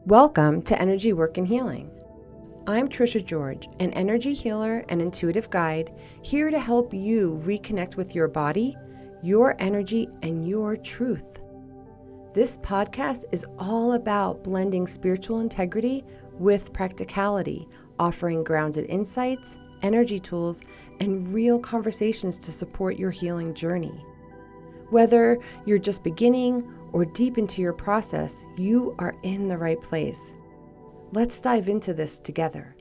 Welcome to Energy Work and Healing. I'm Trisha George, an energy healer and intuitive guide, here to help you reconnect with your body, your energy, and your truth. This podcast is all about blending spiritual integrity with practicality, offering grounded insights, energy tools, and real conversations to support your healing journey. Whether you're just beginning or deep into your process, you are in the right place. Let's dive into this together.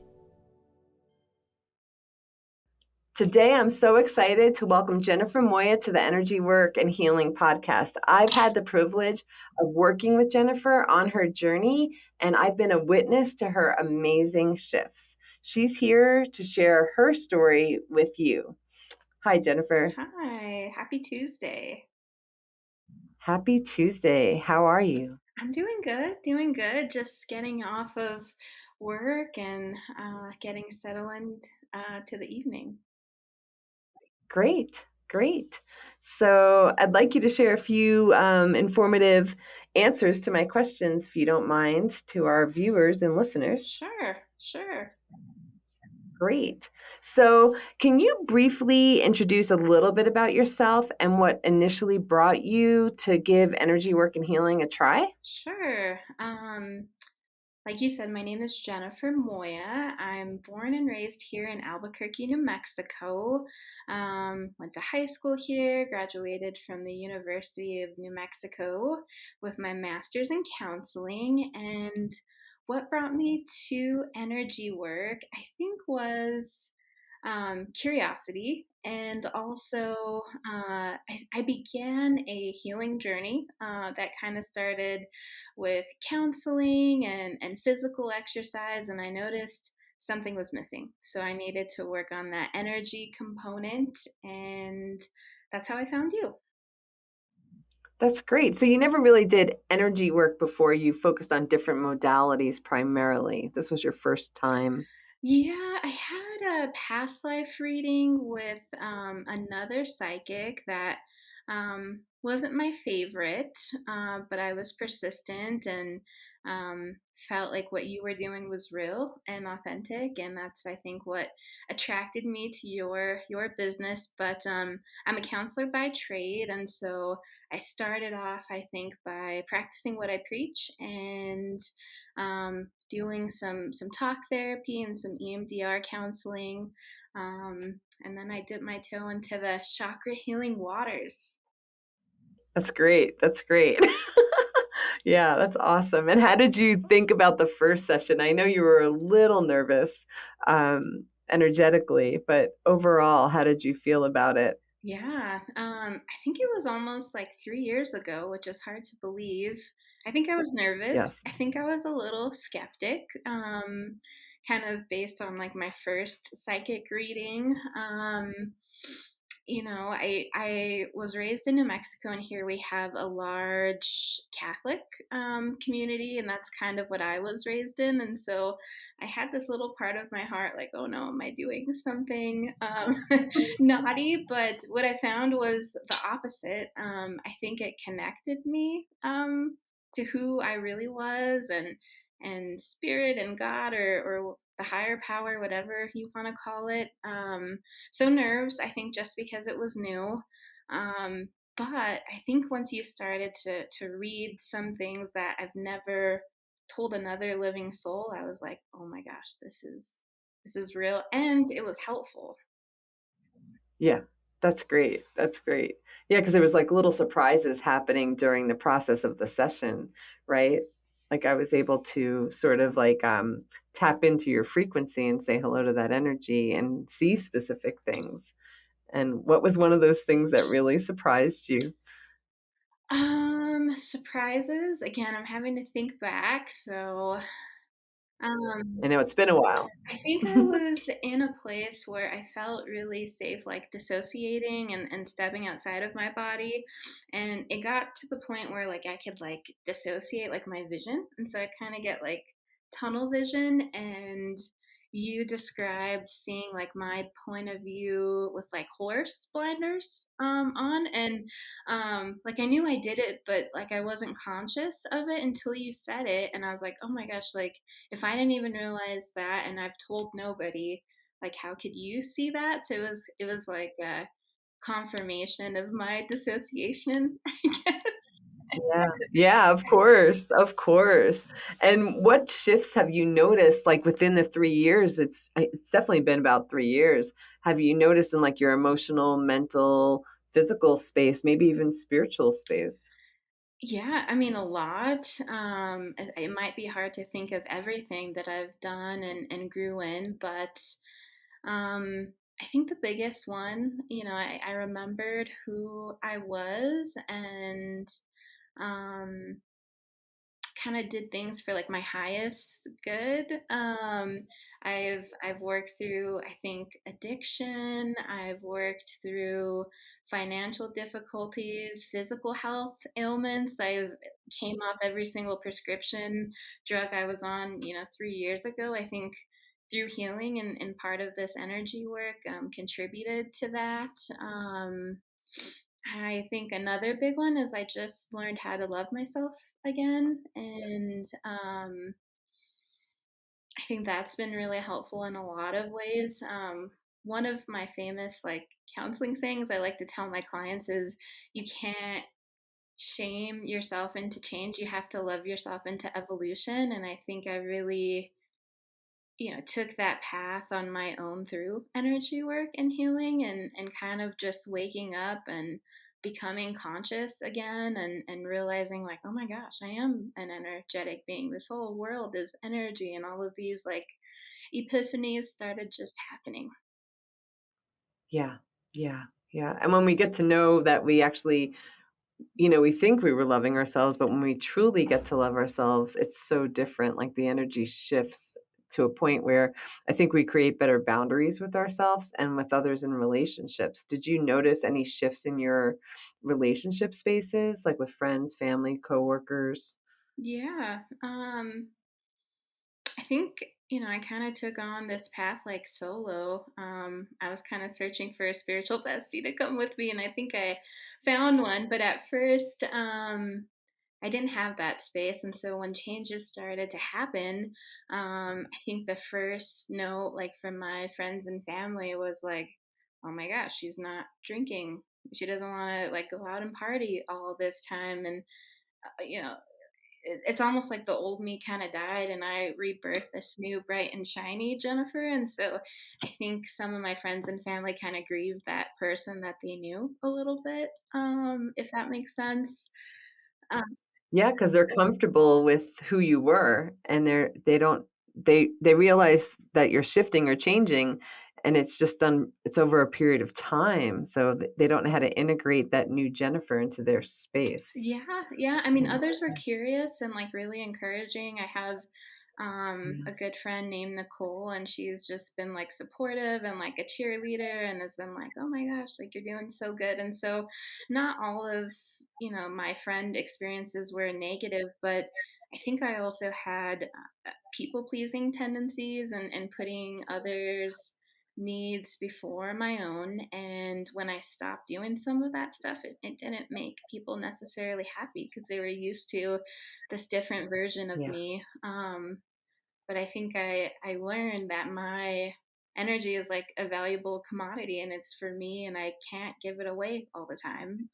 Today, I'm so excited to welcome Jennifer Moya to the Energy Work and Healing podcast. I've had the privilege of working with Jennifer on her journey, and I've been a witness to her amazing shifts. She's here to share her story with you. Hi, Jennifer. Hi, happy Tuesday. Happy Tuesday. How are you? I'm doing good. Just getting off of work and getting settled to the evening. Great. So I'd like you to share a few informative answers to my questions, if you don't mind, to our viewers and listeners. Sure. Great. So can you briefly introduce a little bit about yourself and what initially brought you to give energy work and healing a try? Sure. Like you said, my name is Jennifer Moya. I'm born and raised here in Albuquerque, New Mexico. Went to high school here, graduated from the University of New Mexico with my master's in counseling. And what brought me to energy work, I think, was curiosity. And also, I began a healing journey that kind of started with counseling and physical exercise, and I noticed something was missing. So I needed to work on that energy component, and that's how I found you. That's great. So you never really did energy work before. You focused on different modalities primarily. This was your first time. Yeah, I had a past life reading with another psychic that wasn't my favorite, but I was persistent and felt like what you were doing was real and authentic, and that's I think what attracted me to your business. But I'm a counselor by trade, and so I started off I think by practicing what I preach and doing some talk therapy and some EMDR counseling. And then I dipped my toe into the chakra healing waters. That's great. Yeah, that's awesome. And how did you think about the first session? I know you were a little nervous, energetically, but overall, how did you feel about it? Yeah, I think it was almost like 3 years ago, which is hard to believe. I think I was nervous. Yes. I think I was a little skeptic, kind of based on like my first psychic reading. I was raised in New Mexico, and here we have a large Catholic community, and that's kind of what I was raised in. And so I had this little part of my heart, like, oh no, am I doing something naughty? But what I found was the opposite. I think it connected me to who I really was, and spirit and God, or the higher power, whatever you want to call it. So nerves, I think, just because it was new. Um, but I think once you started to read some things that I've never told another living soul, I was like, oh my gosh, this is real, and it was helpful. Yeah, that's great. Yeah, because there was like little surprises happening during the process of the session, right? Like I was able to sort of like tap into your frequency and say hello to that energy and see specific things. And what was one of those things that really surprised you? Surprises. Again, I'm having to think back. So, I um, know it's been a while. I think I was in a place where I felt really safe, like dissociating and stepping outside of my body. And it got to the point where like I could like dissociate like my vision. And so I kind of get like tunnel vision, and you described seeing like my point of view with like horse blinders on, and like I knew I did it, but like I wasn't conscious of it until you said it, and I was like, oh my gosh, like if I didn't even realize that, and I've told nobody, like how could you see that? So it was like a confirmation of my dissociation, I guess. Yeah. Yeah, of course. Of course. And what shifts have you noticed like within the 3 years? It's definitely been about 3 years. Have you noticed in like your emotional, mental, physical space, maybe even spiritual space? Yeah, I mean, a lot. It might be hard to think of everything that I've done and grew in, but I think the biggest one, I remembered who I was, and um, kind of did things for like my highest good. I've worked through, I think, addiction. I've worked through financial difficulties, physical health ailments. I've came off every single prescription drug I was on, 3 years ago. I think through healing and part of this energy work contributed to that. I think another big one is I just learned how to love myself again. And I think that's been really helpful in a lot of ways. One of my famous like counseling things I like to tell my clients is you can't shame yourself into change. You have to love yourself into evolution. And I think I really took that path on my own through energy work and healing, and kind of just waking up and becoming conscious again, and realizing like, oh my gosh, I am an energetic being. This whole world is energy, and all of these like epiphanies started just happening. Yeah. Yeah. Yeah. And when we get to know that we actually, we think we were loving ourselves, but when we truly get to love ourselves, it's so different. Like the energy shifts to a point where I think we create better boundaries with ourselves and with others in relationships. Did you notice any shifts in your relationship spaces, like with friends, family, coworkers? Yeah. I think, I kind of took on this path like solo. I was kind of searching for a spiritual bestie to come with me, and I think I found one. But at first, I didn't have that space. And so when changes started to happen, I think the first note, like from my friends and family, was like, oh my gosh, she's not drinking. She doesn't want to like go out and party all this time. And, uh, you know, it's almost like the old me kind of died, and I rebirthed this new bright and shiny Jennifer. And so I think some of my friends and family kind of grieved that person that they knew a little bit, if that makes sense. um, Yeah, because 'cause they're comfortable with who you were, and they don't they realize that you're shifting or changing, and it's over a period of time, so they don't know how to integrate that new Jennifer into their space. Yeah, yeah. I mean, Yeah, others were curious and like really encouraging. I have yeah, a good friend named Nicole, and she's just been like supportive and like a cheerleader, and has been like, "Oh my gosh, like you're doing so good." And so, not all of my friend experiences were negative, but I think I also had people pleasing tendencies, and putting others needs before my own. And when I stopped doing some of that stuff, it didn't make people necessarily happy because they were used to this different version of yeah, me. But I think I learned that my energy is like a valuable commodity, and it's for me, and I can't give it away all the time.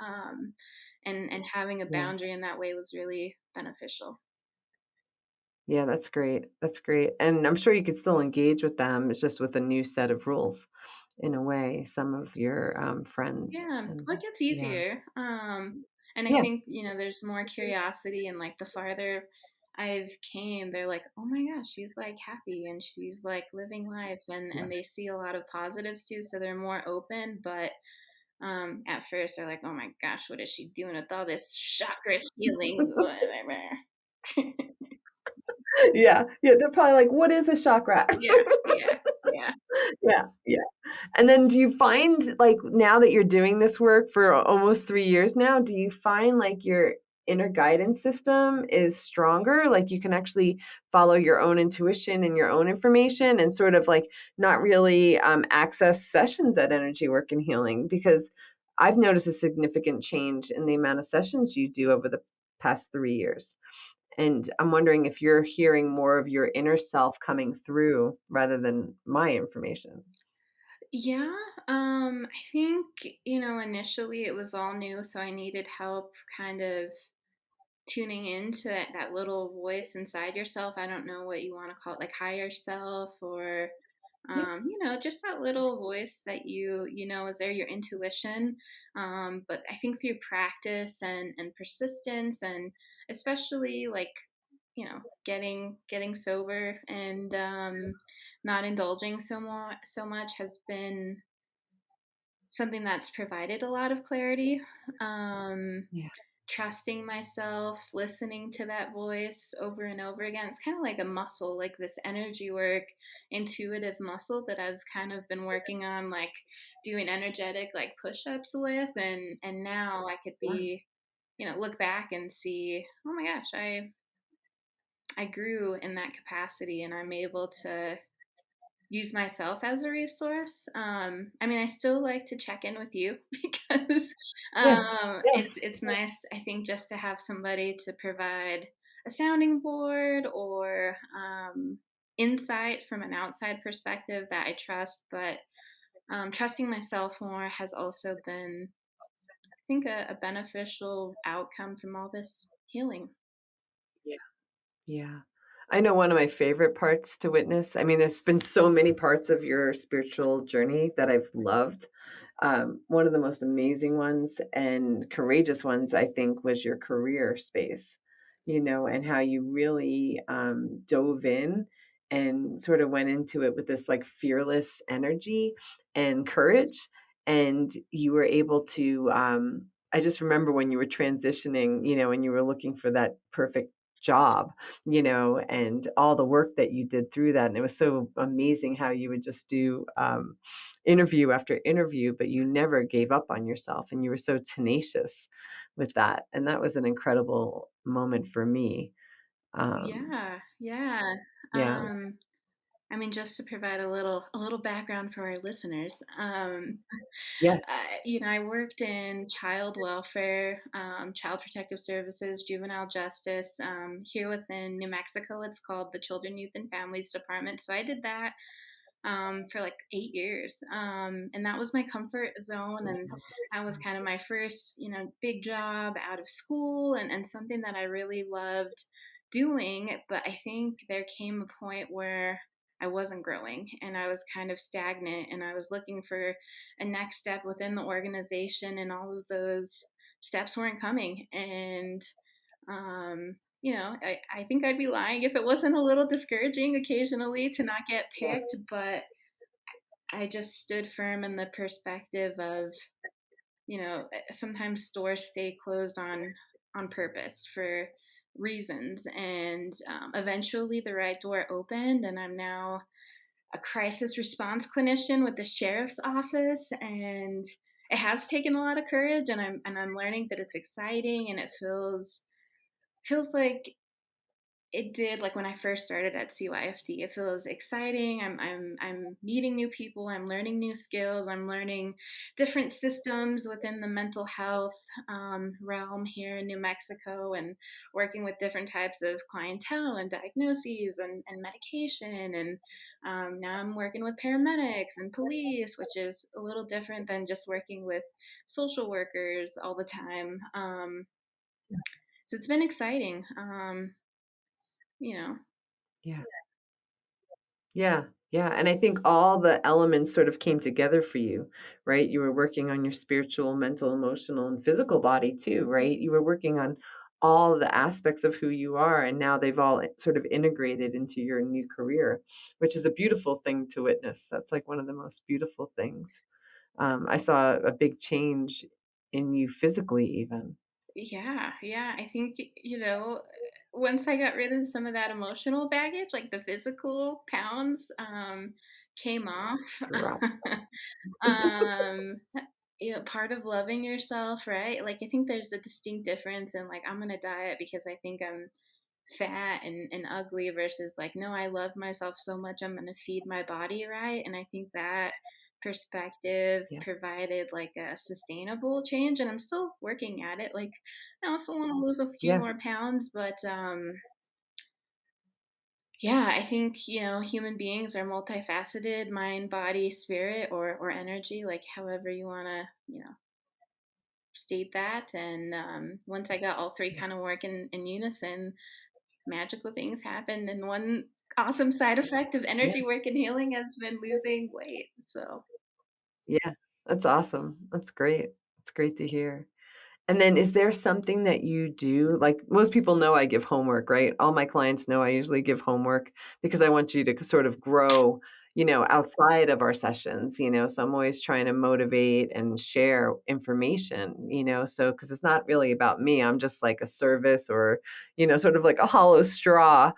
And having a boundary yes. in that way was really beneficial. Yeah, that's great, and I'm sure you could still engage with them, it's just with a new set of rules, in a way, some of your, friends Yeah, and well, it gets yeah. easier. And I Yeah, think, there's more curiosity, and like the farther I've came, they're like, oh my gosh, she's like happy and she's like living life, yeah. and they see a lot of positives too, so they're more open. But at first they're like, oh my gosh, what is she doing with all this chakra healing? Whatever. Yeah, yeah, they're probably like, "What is a chakra?" Yeah, yeah, yeah. Yeah, yeah. And then do you find, like, now that you're doing this work for almost 3 years now, do you find, like, you're inner guidance system is stronger, like you can actually follow your own intuition and your own information and sort of like not really access sessions at energy work and healing, because I've noticed a significant change in the amount of sessions you do over the past 3 years. And I'm wondering if you're hearing more of your inner self coming through rather than my information. Yeah, I think, initially it was all new, so I needed help kind of tuning into that little voice inside yourself. I don't know what you want to call it, like higher self or Yeah. just that little voice that you know is there, your intuition. But I think through practice and persistence, and especially like getting sober and not indulging so much has been something that's provided a lot of clarity. um Yeah. Trusting myself, listening to that voice over and over again. It's kind of like a muscle, like this energy work, intuitive muscle that I've kind of been working on, like doing energetic like push-ups with, and now I could Yeah. be, look back and see, oh my gosh, I grew in that capacity and I'm able to use myself as a resource. I mean, I still like to check in with you because Yes. it's Yes. it's nice, I think, just to have somebody to provide a sounding board or insight from an outside perspective that I trust. But trusting myself more has also been, I think, a beneficial outcome from all this healing. Yeah. Yeah. I know one of my favorite parts to witness, I mean, there's been so many parts of your spiritual journey that I've loved. One of the most amazing ones and courageous ones, I think, was your career space, and how you really dove in and sort of went into it with this like fearless energy and courage. And you were able to, I just remember when you were transitioning, and you were looking for that perfect job, and all the work that you did through that. And it was so amazing how you would just do interview after interview, but you never gave up on yourself and you were so tenacious with that. And that was an incredible moment for me. Um, Yeah, yeah. yeah. Um, I mean, just to provide a little background for our listeners, Yes. I worked in child welfare, child protective services, juvenile justice. Here within New Mexico, it's called the Children, Youth, and Families Department. So I did that for like 8 years, and that was my comfort zone. And that was kind of my first, big job out of school, and something that I really loved doing. But I think there came a point where I wasn't growing and I was kind of stagnant, and I was looking for a next step within the organization, and all of those steps weren't coming. And I think I'd be lying if it wasn't a little discouraging occasionally to not get Yeah. picked, but I just stood firm in the perspective of, sometimes stores stay closed on purpose for reasons, and eventually the right door opened, and I'm now a crisis response clinician with the sheriff's office. And it has taken a lot of courage, and I'm learning that it's exciting, and it feels like it did, like when I first started at CYFD. It feels exciting. I'm meeting new people. I'm learning new skills. I'm learning different systems within the mental health realm here in New Mexico, and working with different types of clientele and diagnoses and medication. And now I'm working with paramedics and police, which is a little different than just working with social workers all the time. So it's been exciting. You know, Yeah. Yeah, yeah, and I think all the elements sort of came together for you, right? You were working on your spiritual, mental, emotional, and physical body too, right? You were working on all the aspects of who you are, and now they've all sort of integrated into your new career, which is a beautiful thing to witness. That's like one of the most beautiful things. I saw a big change in you physically, even. yeah, yeah. I think, once I got rid of some of that emotional baggage, like the physical pounds came off. Drop. um, part of loving yourself, right? Like, I think there's a distinct difference in, like, I'm gonna diet because I think I'm fat and ugly versus like, no, I love myself so much, I'm gonna feed my body right. And I think that perspective Yeah. provided like a sustainable change. And I'm still working at it. Like, I also want to lose a few Yeah. more pounds, but yeah, I think, human beings are multifaceted, mind, body, spirit, or energy, like however you want to, state that. And once I got all three Yeah. kind of working in unison, magical things happen. And one awesome side effect of Yeah. energy work and healing has been losing weight. So, Yeah. That's awesome. That's great. It's great to hear. And then is there something that you do like, most people know I give homework, right? All my clients know I usually give homework because I want you to sort of grow, outside of our sessions, so I'm always trying to motivate and share information, so because it's not really about me. I'm just like a service or, sort of like a hollow straw,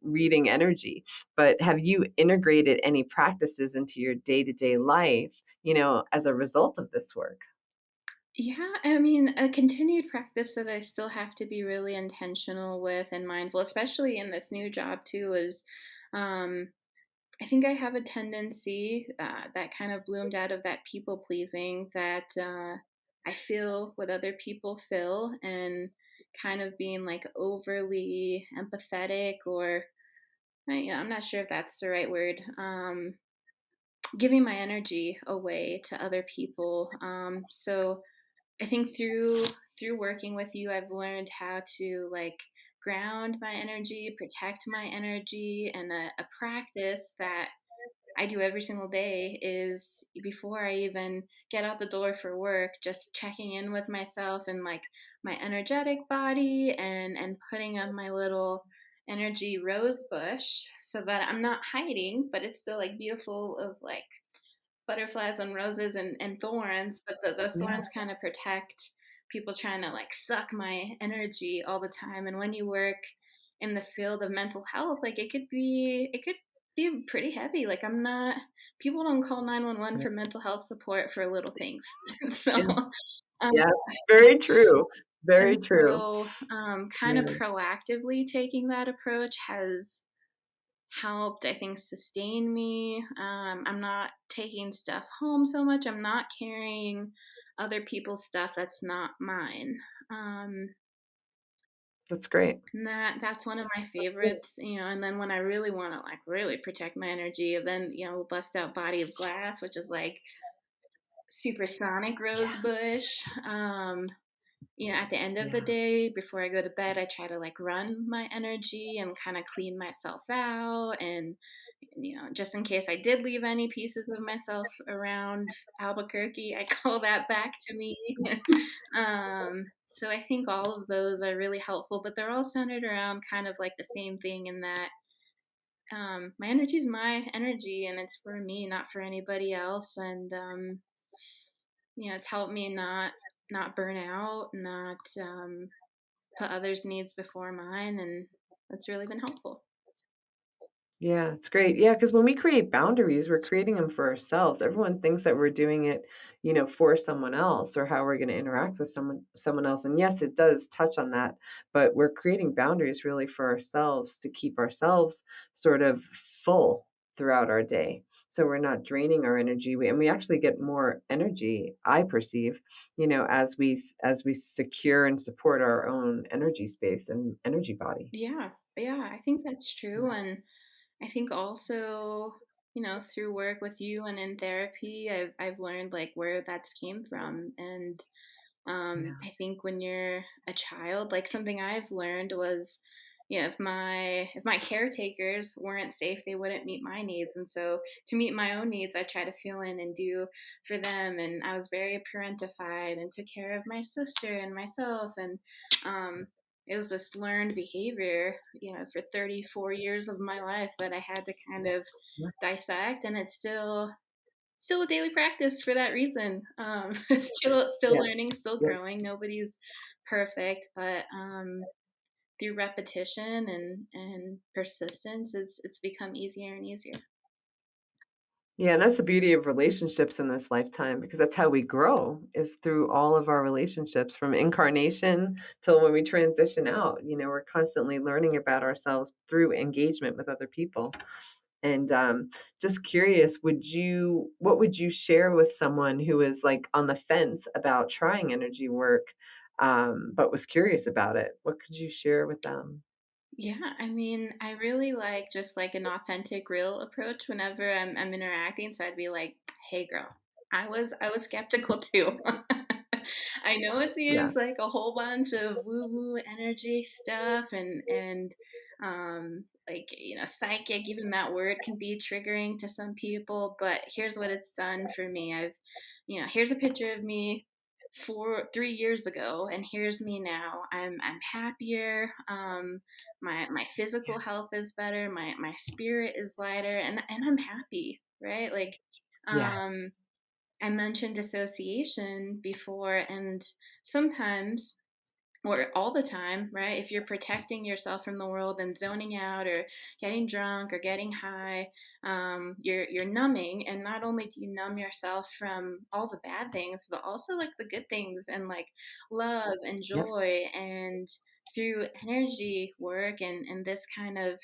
reading energy. But have you integrated any practices into your day-to-day life, as a result of this work? yeah, I mean, a continued practice that I still have to be really intentional with and mindful, especially in this new job too, is um, I think I have a tendency that kind of bloomed out of that people pleasing that I feel what other people feel and kind of being like overly empathetic or I'm not sure if that's the right word. Giving my energy away to other people. So I think through working with you, I've learned how to like ground my energy, protect my energy, and a practice that I do every single day is before I even get out the door for work, just checking in with myself and like my energetic body and putting on my little energy rose bush so that I'm not hiding, but it's still like beautiful of like butterflies and roses and thorns, but those Yeah. thorns kind of protect people trying to like suck my energy all the time. And when you work in the field of mental health, like it could be pretty heavy. Like I'm not people don't call 911 Yeah. for mental health support for little things. So Yeah. um, Yeah. Very true. and Very true. so kind of Yeah. proactively taking that approach has helped, I think, sustain me. I'm not taking stuff home so much. I'm not carrying other people's stuff that's not mine. Um, That's great. and that's one of my That's great. favorites, And then when I really want to like really protect my energy, then we'll bust out Body of Glass, which is like supersonic rose Yeah. bush. At the end of the Yeah. day, before I go to bed, I try to like run my energy and kind of clean myself out. And, just in case I did leave any pieces of myself around Albuquerque, I call that back to me. So I think all of those are really helpful, but they're all centered around kind of like the same thing in that my energy is my energy and it's for me, not for anybody else. And, it's helped me not burn out, not put others' needs before mine, and that's really been helpful. Yeah, it's great. Yeah, because when we create boundaries, we're creating them for ourselves. Everyone thinks that we're doing it, for someone else or how we're going to interact with someone else. And yes, it does touch on that, but we're creating boundaries really for ourselves to keep ourselves sort of full throughout our day. So we're not draining our energy. And we actually get more energy, I perceive, as we secure and support our own energy space and energy body. Yeah, yeah, I think that's true, and I think also, through work with you and in therapy, I've learned like where that's came from, and Yeah. I think when you're a child, like something I've learned was, if my caretakers weren't safe, they wouldn't meet my needs. And so to meet my own needs, I try to fill in and do for them. And I was very parentified and took care of my sister and myself. And it was this learned behavior, for 34 years of my life that I had to kind of Yeah. dissect. And it's still a daily practice for that reason. Still Yeah. learning, still Yeah. growing. Nobody's perfect, but through repetition and persistence, it's become easier and easier. Yeah, and that's the beauty of relationships in this lifetime because that's how we grow is through all of our relationships from incarnation till when we transition out. We're constantly learning about ourselves through engagement with other people. And just curious, what would you share with someone who is like on the fence about trying energy work, but was curious about it? What could you share with them? Yeah, I mean, I really like just like an authentic, real approach whenever I'm interacting. So I'd be like, "Hey, girl, I was skeptical too. I know it Yeah, seems like a whole bunch of woo woo energy stuff and like psychic. Even that word can be triggering to some people. But here's what it's done for me. Here's a picture of me 3 years ago, and here's me now. I'm happier. My physical health is better, my spirit is lighter, and I'm happy, right? Like, yeah, um I mentioned dissociation before, and sometimes, or all the time, right? If you're protecting yourself from the world and zoning out or getting drunk or getting high, you're numbing. And not only do you numb yourself from all the bad things, but also like the good things and like love and yep, joy. And through energy work and this kind of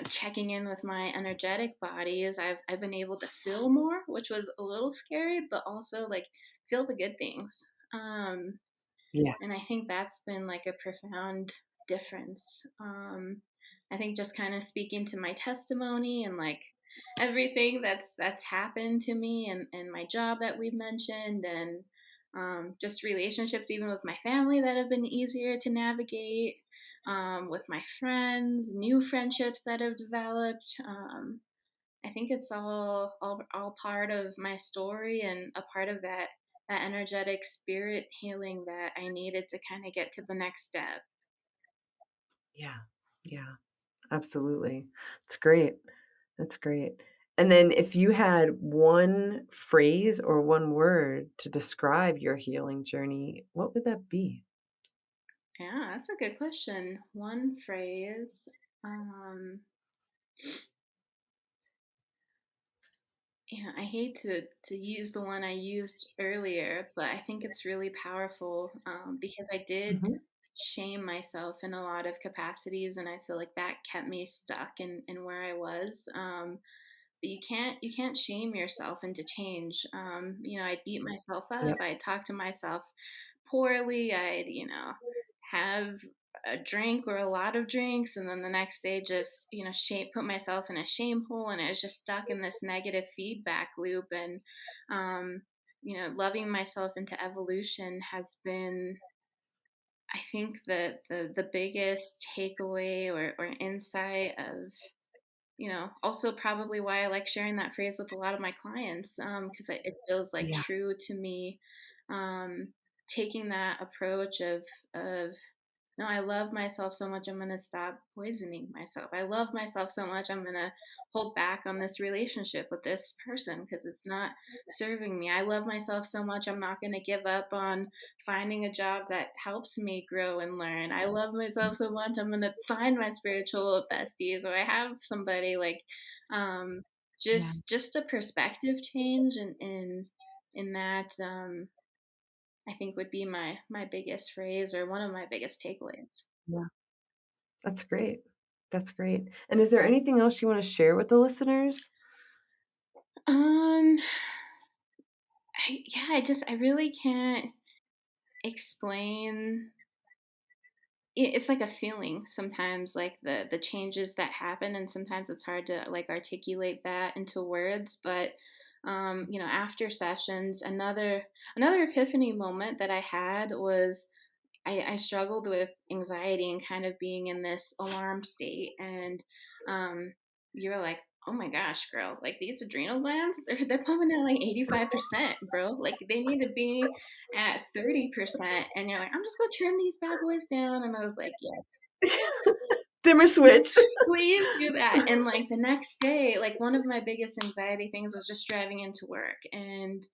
checking in with my energetic bodies, I've been able to feel more, which was a little scary, but also like feel the good things. Um, yeah, and I think that's been like a profound difference. I think just kind of speaking to my testimony and like everything that's happened to me and my job that we've mentioned and just relationships even with my family that have been easier to navigate, with my friends, new friendships that have developed. I think it's all part of my story and a part of that energetic spirit healing that I needed to kind of get to the next step. yeah, yeah. Absolutely. It's great. That's great. And then if you had one phrase or one word to describe your healing journey, what would that be? Yeah, that's a good question. One phrase. Um, yeah, I hate to use the one I used earlier, but I think it's really powerful, because I did Mhm. shame myself in a lot of capacities, and I feel like that kept me stuck in where I was. But you can't shame yourself into change. I'd beat myself Yep. up, I'd talk to myself poorly, I'd have a drink or a lot of drinks, and then the next day just shame put myself in a shame hole, and I was just stuck in this negative feedback loop. And um loving myself into evolution has been, I think, the biggest takeaway or insight of, also probably why I like sharing that phrase with a lot of my clients, because it feels like Yeah. true to me. Um, Taking that approach of no, I love myself so much I'm gonna stop poisoning myself. I love myself so much I'm gonna hold back on this relationship with this person because it's not serving me. I love myself so much I'm not gonna give up on finding a job that helps me grow and learn. I love myself so much I'm gonna find my spiritual besties, or I have somebody like, um Yeah. just a perspective change in that, I think would be my biggest phrase or one of my biggest takeaways. Yeah. That's great. That's great. And is there anything else you want to share with the listeners? Um, I really can't explain. It's like a feeling sometimes, like the changes that happen, and sometimes it's hard to like articulate that into words. But after sessions, another epiphany moment that I had was I struggled with anxiety and kind of being in this alarm state. And um, you were like, "Oh my gosh, girl! Like these adrenal glands, they're pumping at like 85%, bro. Like they need to be at 30%." And you're like, "I'm just gonna trim these bad boys down." And I was like, "Yes." dimmer switch. Please do that. And like the next day, like one of my biggest anxiety things was just driving into work and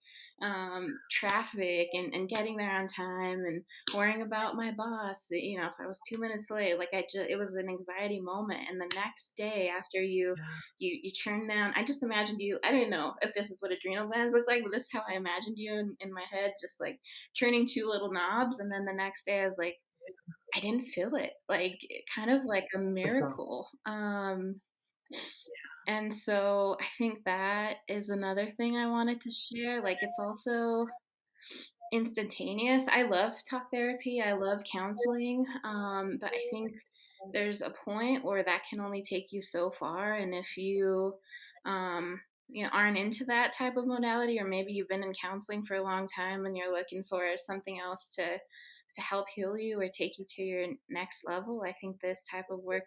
traffic and getting there on time and worrying about my boss. You know, if I was 2 minutes late, like it was an anxiety moment. And the next day, after Yeah, you turn down, I just imagined you. I didn't know if this is what adrenal glands look like, but this is how I imagined you in my head, just like turning two little knobs. And then the next day, I was like, I didn't feel it, like, kind of like a that's awesome. miracle, and so I think that is another thing I wanted to share, like, it's also instantaneous. I love talk therapy, I love counseling, but I think there's a point where that can only take you so far, and if you know, aren't into that type of modality, or maybe you've been in counseling for a long time and you're looking for something else to help heal you or take you to your next level, I think this type of work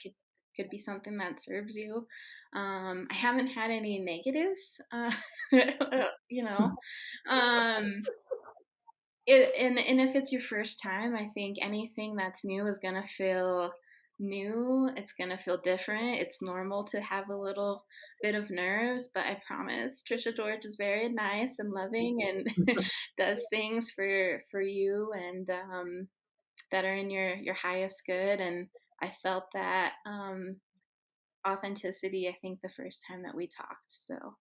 could be something that serves you. I haven't had any negatives, you know. Um, and if it's your first time, I think anything that's new is gonna feel new. It's gonna feel different. It's normal to have a little bit of nerves, but I promise Trisha George is very nice and loving and does things for you and that are in your highest good. And I felt that authenticity. I think the first time that we talked. So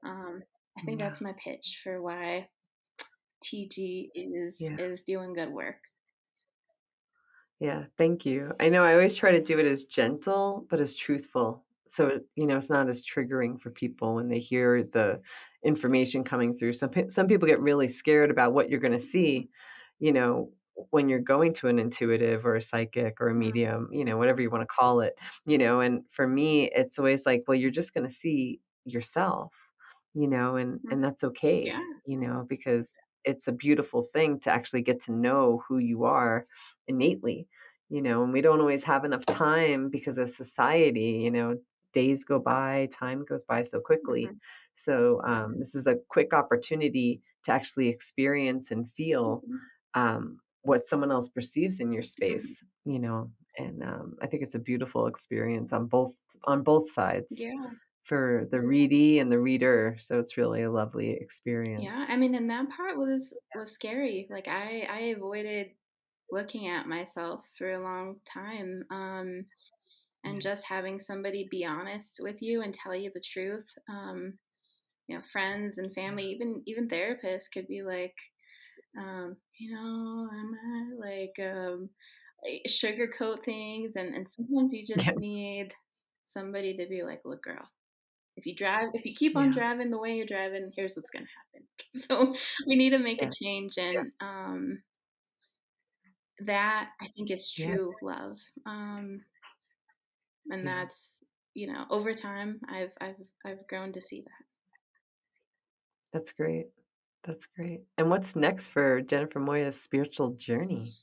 I think Yeah, that's my pitch for why TG yeah. is doing good work. Yeah, thank you. I know I always try to do it as gentle, but as truthful. So, it's not as triggering for people when they hear the information coming through. Some people get really scared about what you're going to see, you know, when you're going to an intuitive or a psychic or a Mm, medium, whatever you want to call it, and for me, it's always like, well, you're just going to see yourself, and mhm. that's okay, Yeah. because it's a beautiful thing to actually get to know who you are innately, and we don't always have enough time because of society, days go by, time goes by so quickly. Mhm, So this is a quick opportunity to actually experience and feel what someone else perceives in your mhm. space, and I think it's a beautiful experience on both sides Yeah. for the readee and the reader. So it's really a lovely Yeah. experience. I mean, and that part was scary. Like I avoided looking at myself for a long time. And Yeah. just having somebody be honest with you and tell you the truth. You know, friends and family, even therapists could be like, am I like sugarcoat things, and sometimes you Yeah. just need somebody to be like, look, girl, if you keep on Yeah. driving the way you're driving, here's what's gonna happen. So we need to make a Yeah. change, Yeah. and that I think is Yeah. true love. And Yeah. that's, over time I've grown to see that. That's great. That's great. And what's next for Jennifer Moya's spiritual journey?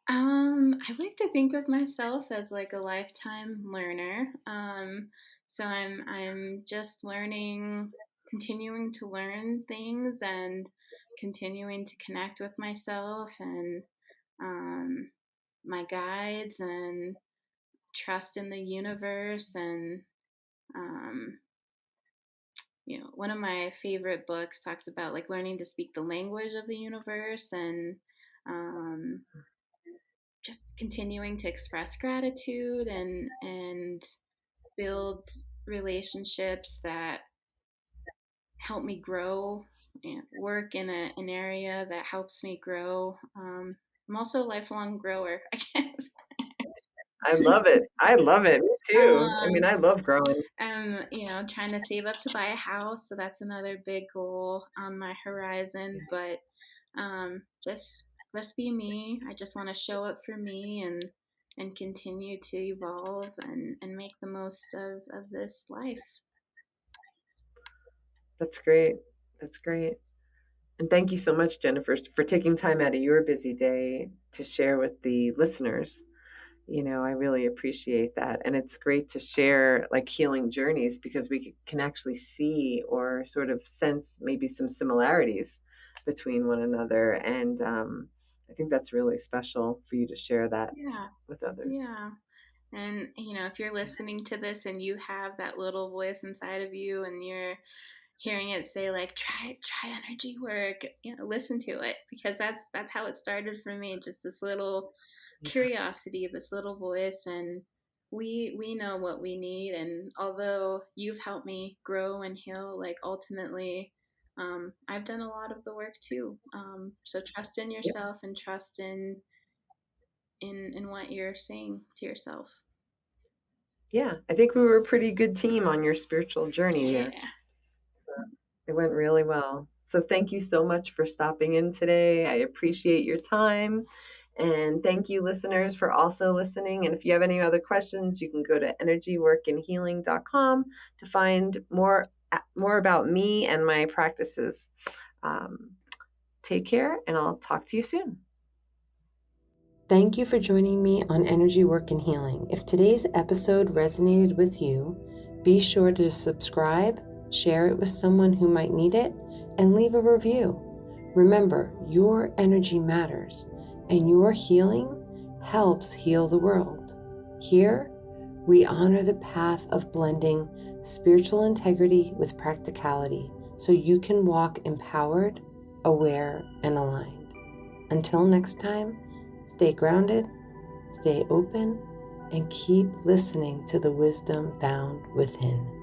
I like to think of myself as like a lifetime learner. So I'm just learning, continuing to learn things and continuing to connect with myself and um, my guides and trust in the universe. And um, one of my favorite books talks about like learning to speak the language of the universe and um, just continuing to express gratitude and build relationships that help me grow, work in an area that helps me grow. I'm also a lifelong grower, I guess. I love it. I love it. Me too. I mean, um, I love growing. I'm, trying to save up to buy a house, so that's another big goal on my horizon. But just be me. I just want to show up for me and continue to evolve and make the most of this life. That's great. That's great. And thank you so much, Jennifer, for taking time out of your busy day to share with the listeners. I really appreciate that. And it's great to share like healing journeys because we can actually see or sort of sense maybe some similarities between one another. And I think that's really special for you to share that Yeah, with others. yeah. And, if you're listening to this and you have that little voice inside of you and you're hearing it say like try energy work, listen to it, because that's how it started for me, just this little curiosity, this little voice. And we know what we need, and although you've helped me grow and heal, like ultimately I've done a lot of the work too. So trust in Yeah. yourself and trust in what you're saying to yourself. Yeah, I think we were a pretty good team on your spiritual journey there. Yeah. So it went really well. So thank you so much for stopping in today. I appreciate your time. And thank you, listeners, for also listening. And if you have any other questions, you can go to energyworkandhealing.com to find more about me and my practices. Take care, and I'll talk to you soon. Thank you for joining me on Energy Work and Healing. If today's episode resonated with you, be sure to subscribe, share it with someone who might need it, and leave a review. Remember, your energy matters, and your healing helps heal the world. Here, we honor the path of blending spiritual integrity with practicality so you can walk empowered, aware, and aligned. Until next time, stay grounded, stay open, and keep listening to the wisdom found within.